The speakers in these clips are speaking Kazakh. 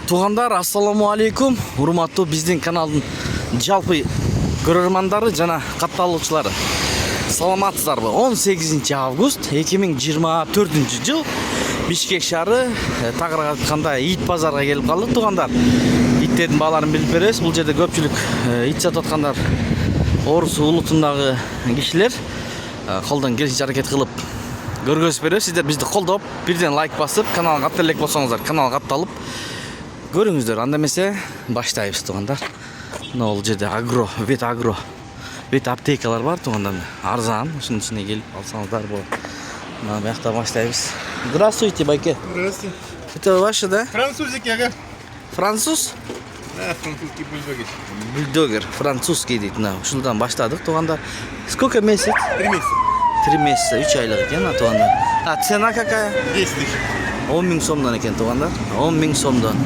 Туғандар, ассаламу алейкум. Урматтуу биздин каналдын жалпы көрөрмандары жана катталуучулары. Саламатсыздарбы? 18 август 2024 жыл Бишкек шаары тагыра айтканда ит базарга келип калдык. Туғандар, иттердин бааларын билип беребиз. Бул жерде көпчүлүк ит сатып аткандар Орус улутундагы кишилер. Колдон келишинче аракет кылып көргөзүп беребиз. Сиздер бизди колдоп, бирден лайк басып, каналга каттап элек болсоңуздар, каналга катталып көрүңүздөр. Анда эмесе баштайбыз, туғандар. Мына бул жерде агро, вет аптекалар бар, туғандар. Арзан, ушунун ичине келип алсаңыздар болот. Мына бuyakta баштайбыз. Здравствуйте, байке. Здравствуйте. Это ваши, да? Французики, ага. Француз? Да, французский бульдоги. Бульдогер, французский дейт. Мына ушундан баштадык, туғандар. Сколько месяц? 3 месяца. 3 месяца, 3 айлык экен, туғандар. А цена какая? 10 тысяч. 10 000 сомдон экен, туғандар. 10 000 сомдон.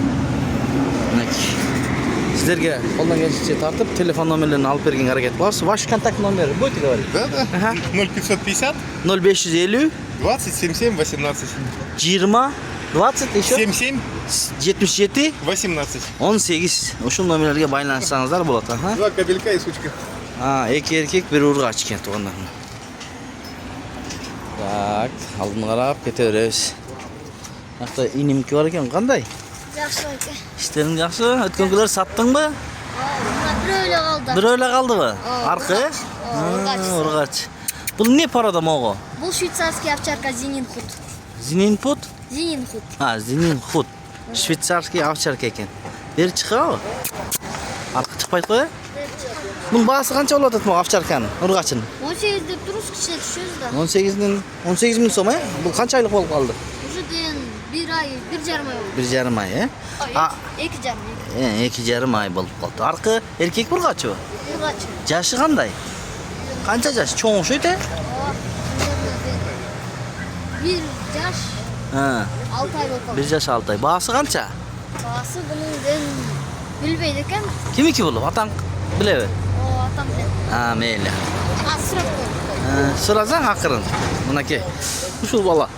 Сіздерге қолдан келишинче тартып, телефон номерлерин алып берген аракет кылабыз. Ваш контакт номер будете говорить? Да. Ага. 0550 0550 20 77 18. 20 20 еще 77 77 18. 18. Ушул номерлерге байланышсаңыздар болот. Ага. 2 кабелька и сучка. Эки эркек, бир ургач экен, туғандар. Так, алдын карап кете беребиз. Акта инимки бар экен, кандай? Жакшы экен. Иштериң жакшы? Өткөн күндөр саттыңбы? Бирөө эле калды. Бирөө эле калдыбы? Аркы? Ургач. Бул не порода мого? Бул швейцарский овчарка Зининхут. Зининпут? Зининхут. Зининхут. Швейцарский овчарка экен. Бери чыгабы? Аркы чыкпайт го? Бунун баасы канча болот атмак овчарканын, ургачынын? 18 деп туруз, кичине түшөбүз да. 18 000 сом, Бул канча айлык болуп калды? Уже ден 1 ай, 1,5 ай болду. 1,5 ай, 2,5 ай болуп калды. Аркы эркек ургачыбы? Ургач. Жашы кандай? Канча жаш? Чоң окшойт, 1 жаш 6 ай болуп 1 калды. жаш 6 ай. Баасы канча? Баасы бунун ден билбейт экен. Кимики бул? Атаң билеби? Атам ден. Мейли. Сурап коюп. Суразаң акырын. Мынакей. Ушул бала.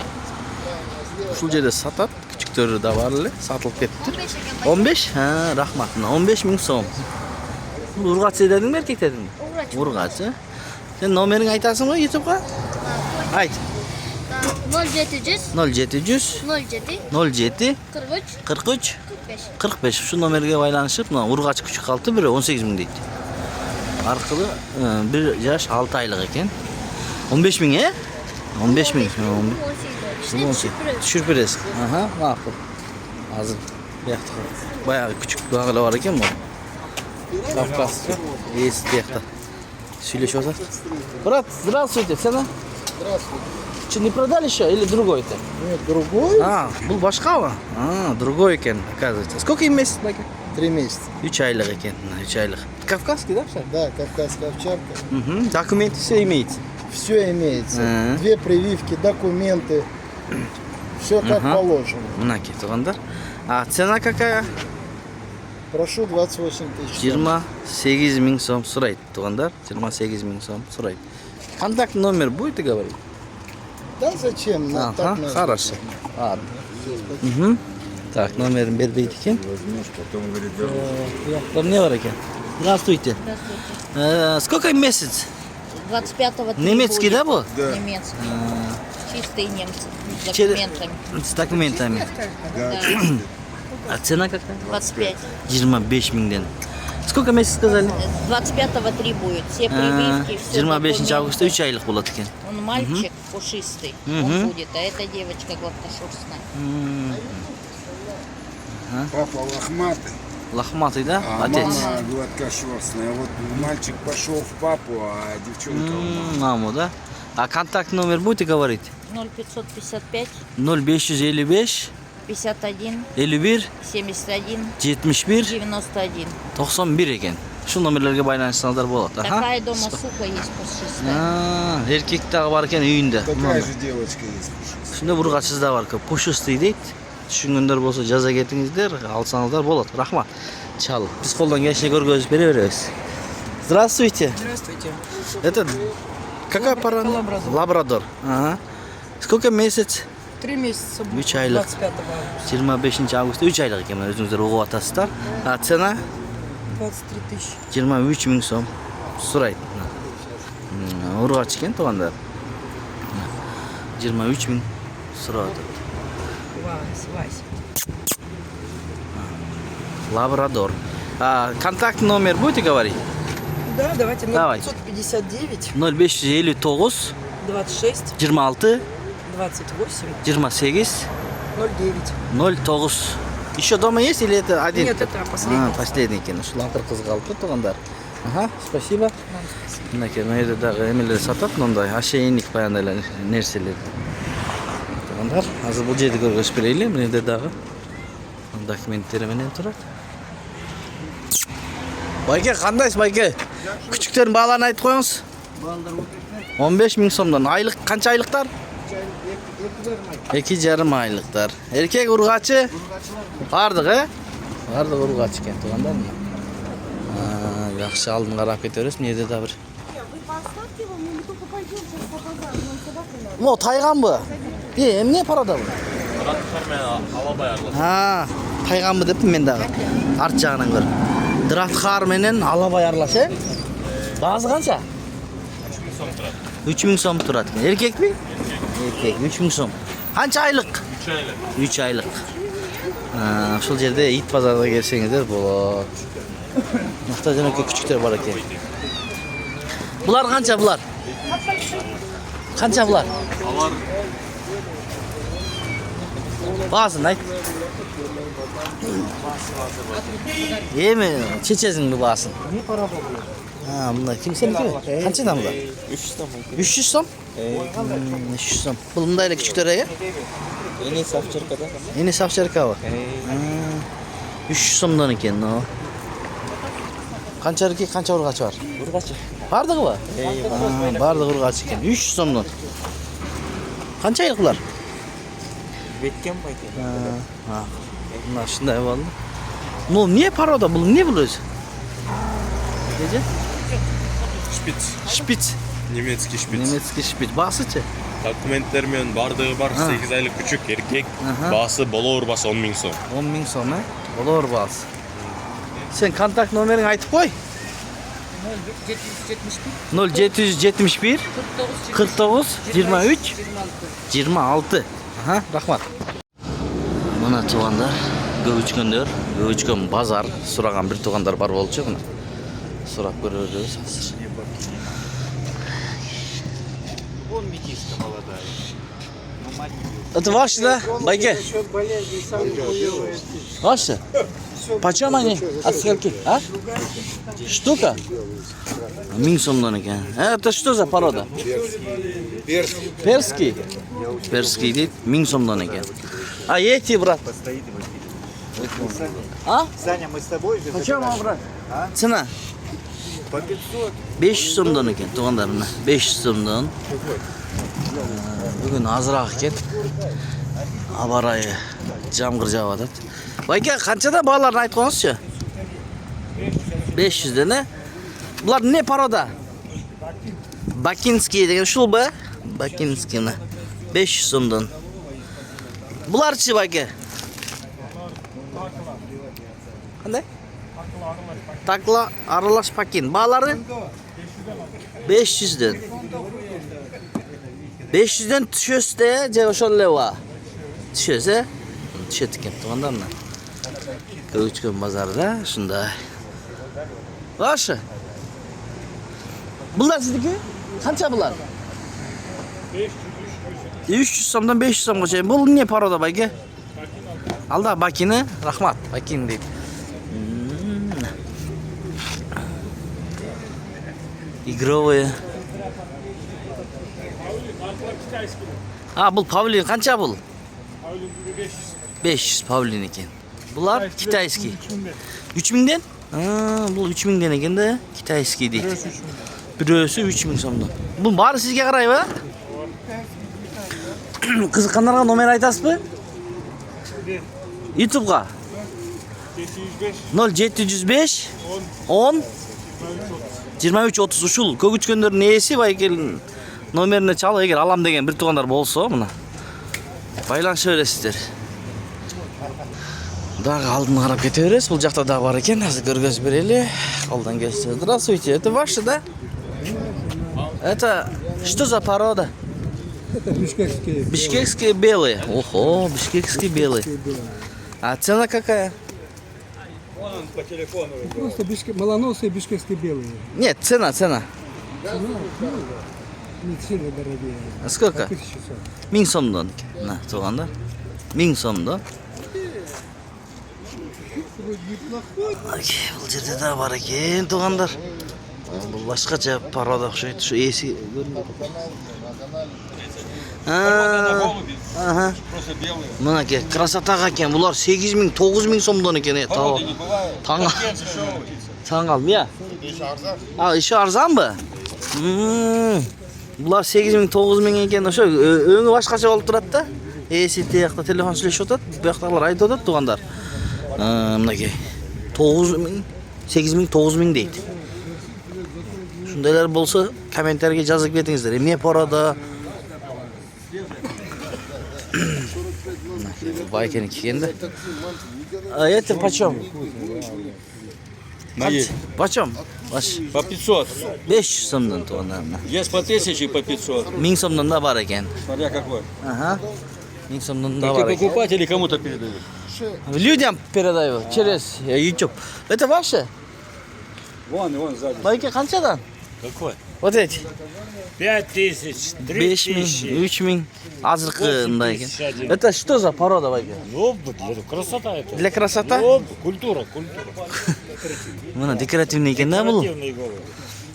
Ушул жерде сатат. Күчүктөрү да бар эле, сатылып кетти. 15 экен. 15? Рахмат. 15 000 сом. Бул ургач дедиңби, эркек дедиңби? Ургач. Ургач. Сен номериңди айтасың го YouTubeга? Айт. 0700 0700 07 07 43 43 45. 45. Şu номерге байланышып, мына ургач күчүк калды, бирөө 18 000 дейт. Аркылы 1 жаш 6 айлык экен. 15 000, 15 000. Түшүрүп бересиң. Макул. Азыр буякта баягы күчүк багыла бар экен бул. Кавказча, есть буякта. Сүйлөшүп атат. Брат, здравствуйте, цена? Здравствуйте. Че, не продали еще или другой это? Нет, другой? Бул башкабы? Другой экен, оказывается. Сколько им месяц, байке? 3 месяца. 3 айлык экен, 3 айлык. Кавказский, да, все? Да, кавказская овчарка. Документы все имеется. Все имеется. 2 прививки, документы. Все как положено. Мынакей, туғандар. Цена какая? Прошу 28 тысяч. 28 000 сом сурайт, туғандар. 28 000 сом сурайт. Контакт номер будете говорить? Да зачем? Так надо. Хорошо. Ладно. Так, номерин бербейт экен. Не бар экен. Здравствуйте. Сколько им месяц? 25-го Немецкий, да, был? Да. Немецкий. Чистые немцы. С документами. С документами. А цена какая? 25. 25 000. Сколько месяцев сказали? 25-го 3 будет. Все прививки, все 25 августа 3 айлык болот экен. Он мальчик пушистый. Он будет. А эта девочка гладкошерстная. Папа лохматый, Лохматый, да? а Отец. мама гладкошерстная. Вот мальчик пошел в папу, а девчонка в маму. Маму, да? А контакт номер будете говорить? 0555 0555 51 51 71 71 91. 91 экен. Ушул номерлерге байланышсаңыздар болот. Такая дома сука есть пушистая. Эркек дагы бар экен үйүндө. Такая же девочка есть. Ушунда бургачсыз да бар, пушистый дейт. Түшүнгөндөр болсо жаза кетиңиздер, алсаңыздар болот. Рахмат. Чал. Биз колдон келишинче көргөзүп бере беребиз. Здравствуйте. Здравствуйте. Это какая порода? Лабрадор. Сколько месяц? 3 месяца будет. 3 айлық. 25 августа. 25 августта 3 айлық екен, өзіңіздер оғып атасыздар. А цена 23 тысячи. 23 мың сом сұрайды. Ургач екен туғандар. 23 мың сұрады. Вась. Лабрадор. Контактный номер будете говорить? Да, давайте. Давай. 559 0559 26 26 28 28 09. 09. Еще дома есть или это один? Нет, это последний. Последний екен. Шулантыр қызғалып туғандар. Ага, спасибо. Мінекей, мына жерде дағы емелер сатады, мындай ошейник баяндайлар нәрселер. Туғандар, азыр бұл жерді көргөз берейлі, мына жерде дағы документтері менен тұрады. Байке, қандайсыз байке? Күчіктердің бағаларын айтып қойыңыз. 15 мың сомдан. Айлық қанша айлықтар? 2,5 айлықтар. Еркек ургачы? Бардық, Бардық ургач екен туғандар мына. Жақсы алдын қарап кетеріз. Мына жерде да бір. Тайған бы? Эмне парада бұл? Тайған бы деппін мен дағы. Арт жағынан көр. Дратхар менен алабай аралаш, Бағасы қанша? 3 мың сом тұрады. Еркек пе? Еркек, 3 мың сом. Қанша айлық? 3 айлық. Шыл жерде ит базарына келсеңіздер болады. Мақта жөнөкө күчіктер бар екен. Бұлар қанша бұлар? Қанша бұлар? Бағасын айт. Емі, чечесің бі бағасын? Бұнда кім сен екен? Қаншадан бұлар? 300 сом. 300 сом. Бұл мұндайлы күчіктер еге? Енесі авчеркада. Енесі авчерка ба? 300 сомдан екен. Қанша еркек, қанша ұрғачы бар? Ургачы. Бардығы ба? Бардығы ұрғачы екен. 300 сомдан. Қанша айлық бұлар? Беткен байке. Мына шындай болды. Ну, не порода бұл? Не бұл өзі? Неде? Шпиц. Шпиц. Немецкий шпиц. Немецкий шпиц. Басы че? Документтермен бардығы бар, 8 айлық күчік еркек. Басы болор басы 10 мың сом. 10 мың сом, Болор басы. Сен контакт номерін айтып қой. 0771 49 23 26. Рахмат. Мына туғандар, көбүчкөн базар сураган бир туғандар бар болчу, мына. Сурап көрөбүз азыр. Вон метиска молодая. Это ваши, да, байке? Ваши? Почем они? От скольки? Штука? Мың сомдан екен. Это что за порода? Перский. Перский? Перский дейді, 1000 сомдан екен. А эти, брат? Саня, мы с тобой же. Почем, брат? Цена? По 500. 500 сомдан екен, туғандар мына. 500 сомдан. Бүгін азырақ екен. Абарайы жамғыр жауып атады. Байке, қаншада бағаларын айтып қойыңызшы? 500-ден, Бұлар не порода? Бакинский деген шул ба? Бакинский мына. 500 сомдан. Бұлар чи, байке? Қандай? Такла аралаш пакин. Бағалары? 500-ден. 500-ден түшөсті, же ошол эле ба? Түшөсө? Түшөт экен, туганда мына. Көчкөн базарда, ушундай. Башы? Булар сиздики? Канча булар? 300 сомдон 500 сомго чейин. Бул эмне порода байке? Алда бакини, рахмат, бакин дейт. Игровые. Бул павлин канча бул? 500 павлин экен. Булар китайский. 3000ден? Бул 3000ден экен да, китайский дейт. Бирөөсү 3000 сомдон. Бул баары сизге карайбы? Кызыккандарга номер айтасызбы? YouTube'га 0705 10 23 30 ушул көгүчкөндөрдүн ээси байкел номерине чалып эгер алам деген бир туугандар болсо мына Байланыша бересиздер. Дагы алдын карап кете беребиз. Бул жакта да бар экен. Азыр көргөзүп берели. Колдон келсе. Здравствуйте. Это ваше, да? Это что за порода? Это бишкекские. Бишкекские белые. Ого, бишкекские белые. А цена какая? Просто малоносые бишкекские белые. Нет, цена. Не сильно дорогие. А сколько? 1100. 1000 сомдон. На, тугандар. 1000 сомдон. Окей, бул жерде да бар экен, тугандар. Бул башкача порода окшойт. Şu эси көрүнүп Ага. Мынаке, красотага экен. Булар 8000, 9000 сомдон экен. Таң қалдым, я. А, еще арзанбы? Булар 8000, 9000 экен. Ошо өңү башкача болуп турат да. Эси тиякта телефон сүйлөшүп атат. Буяктагылар айтып атат, тугандар. Мынаке 9000, 8000, 9000 дейт. Шундайлар болсо комментарийге жазып кетиңиздер. Эмне порода? Байкени киген да. А это почем? Почем? По 500. 500 сомдон тугандар. Есть по 1000 и по 500. 1000 сомдон да бар экен. Смотря какой. Ага. 1000 сомдон да Ты бар экен. покупатель кому-то передаешь? Людям передаю через YouTube. Это ваше? Вон сзади. Байке канчадан? Какой? Вот эти. 5000, 5000, 3000. Азыркындай экен. 3001. Это что за порода, байке? Ну, красота это. Для красота? Культура. Мына декоративный экен да бул. Декоративный голубь.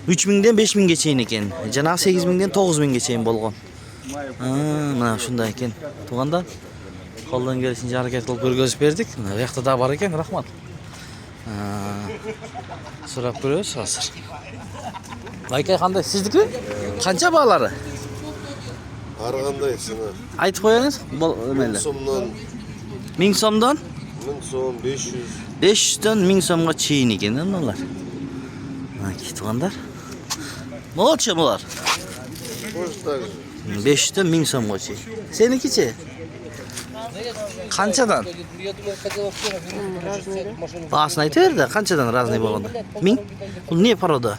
3000ден 5000ге чейин экен. Жанагы 8000ден 9000ге чейин болгон. Мына ушундай экен. Тугандар. Колдон келишинче аракет кылып көргөзүп бердик. Мына буякта да бар экен, рахмат. Сурап көрөбүз азыр. Байкай кандай сиздики? Канча баалары? Ар кандай цена? Айтып коюңуз. Бул эмеле. 1000 сомдон? 1000 сом, 500. 500дөн 1000 сомго чейин экен мыналар. Мына тугандар. Молчу булар. Может так же. 500дөн 1000 сомго чейин. Сеникичи? Канчадан? Баасын айтып бер да, канчадан разный болгондо? 1000? Бул не порода?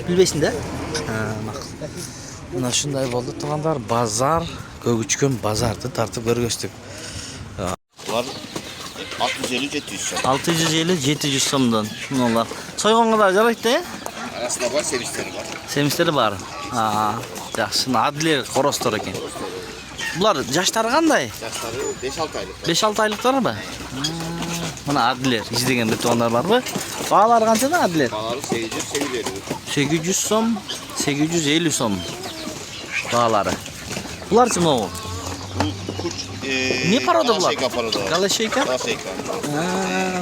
Билбейсиң да? Макул. Мына ушундай болду тугандар, базар, көгүчкөн базарды тартып көргөздүк. Var 650-700 сом. 650-700 сомдон. Мыналар. Сойгонго да жарайт да? Арасында бар, сервистери бар. Семистери бар. Жакшы, адлер коростор экен. Булар жаштары кандай? Жаштары 5-6 айлык. 5-6 айлыктарбы? Мына адлер издеген тугандар барбы? Баалары канчадан адлер? Балары 800-750. 800 сом, 750 сом. Баалары. Буларчы могу? Не порода булар? Галашейка? Галашейка.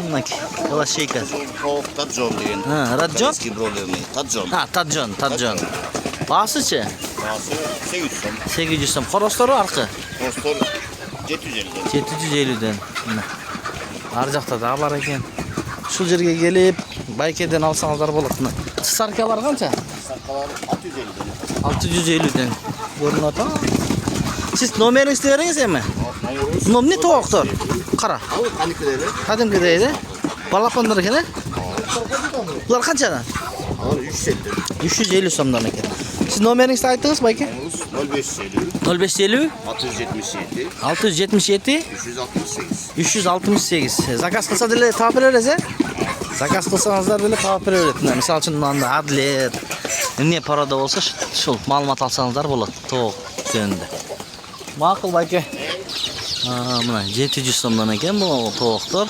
Мынаки, галашейка. Тоқ Таджон деген. Раджон? Eski бролерный. Таджон. Таджон. Баасычы? Басы 800 сом. 800 сом. Коростору аркы? Костор 750. 750ден. Ар жакта да бар экен. Ушул жерге келип, байкеден алсаңыздар болот. Саркалар канча? Саркалар 650. 650ден. Көрүнүп атат. Siz номериңизди бериңиз эми? Номни токтор. Кара. Ал каникедели? Кадимкидей балапандар экен, Булар канчадан? Алар 350. 350 сомдон экен. Siz номериңизди айтыңыз, байке? 0550. 0550 677. 677 368. 368. Заказ кылса деле таап бере бересиз, Заказ кылсаңыздар деле таап бере берет. Мисалы үчүн мында адлер, эмне порода болсо ушул маалымат алсаңыздар болот. Тоок жөнүндө. Макул байке. Мына 700 сомдон экен бул тооктор.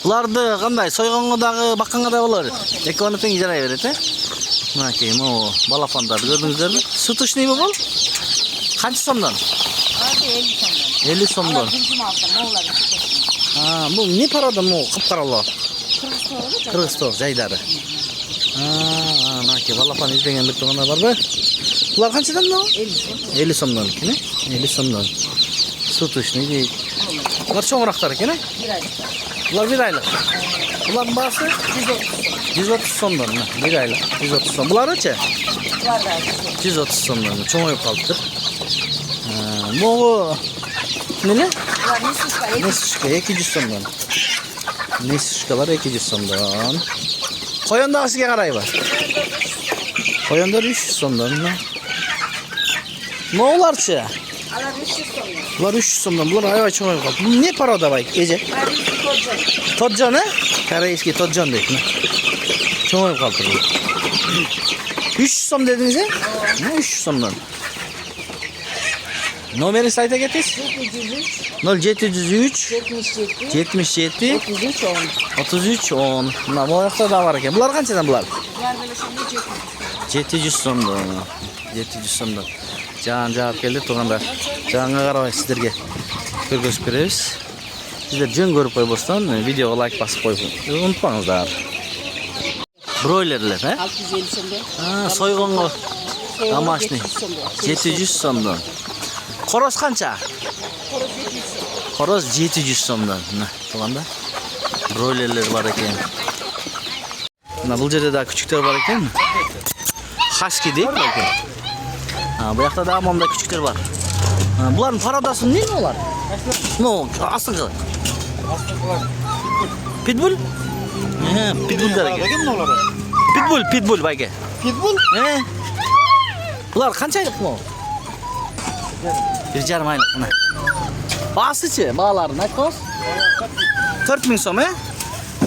Буларды кандай сойгонго дагы бакканга да болор. Экөөнү тең жарай берет, Мынакей, могу балапандарды көрдүңүздөрбү? Сутушныйбы бул? Канча сомдон? 50 сомдон. Бул не порода могу кыпкаралуу? Кыргызстоо жайдары. Мынакей балапан издеген бир тугандар барбы? Булар канчадан мына? 50 сомдон экен, 50 сомдон. Сутушный дейт. Булар чоңурактар экен, Булар 1 айлык. Булардын баасы 130 сомдон, 1 айлык 130 сом. Буларычы? 130 so'mdan cho'ng'ayib qolibdi. Mo'g'u nima? Nesishka 200 so'mdan. Nesishkalar 200 so'mdan. Qo'yondag'isiga qaraymi? Qo'yonlar 300 so'mdan. Mo'g'ularchi? Bular 300 so'mdan. Bular ayvay cho'ng'ayib qoldi. Bu ne paroda bay? Eje. Todjon, ha? Koreyskiy todjon deydi. Cho'ng'ayib qoldi. 300 so'm dediniz, ha? 300 so'mdan. Nomeringizni ayta ketingiz? 0703 77 33 10. Mana bu yoqda da bor ekan. Bular qanchadan bular? 700 so'mdan. 700 so'mdan. Jan javob keldi tug'anlar. Janga qarabay sizlarga ko'rsatib beramiz. Sizlar jon ko'rib qo'yibsizdan videoga like bosib qo'yib unutmangizlar. Broilerlar, ha? 650 so'mdan. Ha, soygonga домашний 700 so'mdan. Qoroz qancha? Qoroz 700 so'mdan. Mana, tug'anda. Broilerlar bor ekan. Mana bu yerda da küçükler bor ekan. Husky deyip ekan. Ha, bu yoqda da amanda küçükler var. Ha, buların paradası ne olar? No, asılı. Pitbull? He, pitbull der ekan. Pitbull bayga. Pitbull? He. Bular qanchaylik bu? 1,5 aylık mana. Basıçı, bağlarını aytqoz. 4000 so'm, he?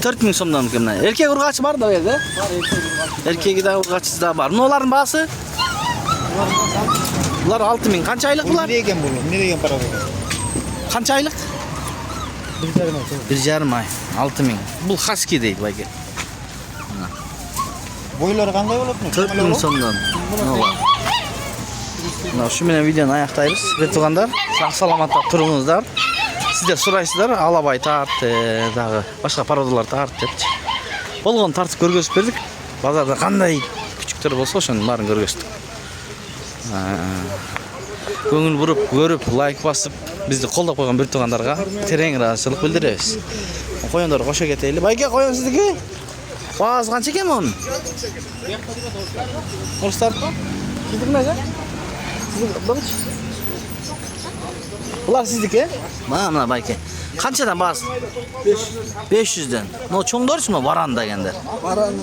4000 so'mdan kimdan? Erkek urg'achi bor da bu yerda? Bor, erkegi da urg'achisi da bor. Bularning bahsi? Bular 6000. Qancha aylık bular? Nereye eken bunu? Nereye eken para bu? Qancha aylık? 1,5 ay. 6000. Bu husky deydi bayga. Boyları qanday bo'ladi? 4000 so'mdan. Mana shu bilan videoni oyoqlaymiz. Bertug'anlar, sog' salomatda turingizlar. Sizlar so'raysizlar, alabay tartdi, dag'i boshqa parodalar tartdi debchi. Bo'lgan tartib ko'rgazib berdik. Bozorda qanday küçükler bo'lsa, o'shani barini ko'rgazdik. Ko'ngil burib, ko'rib, like bosib, bizni qo'llab qo'ygan bertug'anlarga tereң razıchilik bildiramiz. Qo'yonlar qo'sha ketayli. Bayga qo'yon sizniki? Qo'z qancha ekan bu? O'ruslar. Sizniki nima? Bular sizniki? Mana bayka. Qanchadan bas? 500'den. No cho'ngdorchimi varan deganlar? Varan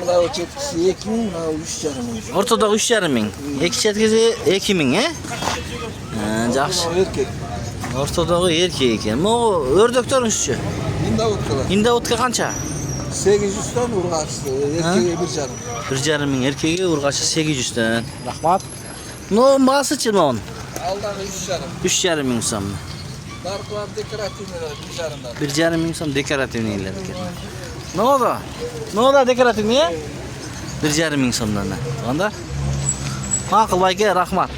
mana o chetkisi 2000, mana 3,5 ming. O'rtada 3,5 ming. Ikki chetkisi 2000, he? Ha, yaxshi. Erkek. O'rtadagi erkek ekan. Bu o'rdaklarni-chi? Indavutkalar. Indavutka qancha? 800 dan urg'achisi, erkegi 1,5. 1,5 ming, erkegi urg'achi 800 dan. Rahmat. No, basichi mon. Aldagi 3,5. 3,5 ming so'm. Narxlar dekorativnilar 1,5 dan. 1,5 ming so'm dekorativnilar ekan. Noda? Noda dekorativni? 1,5 ming so'mdan. Onda? Ma'qul bayga rahmat.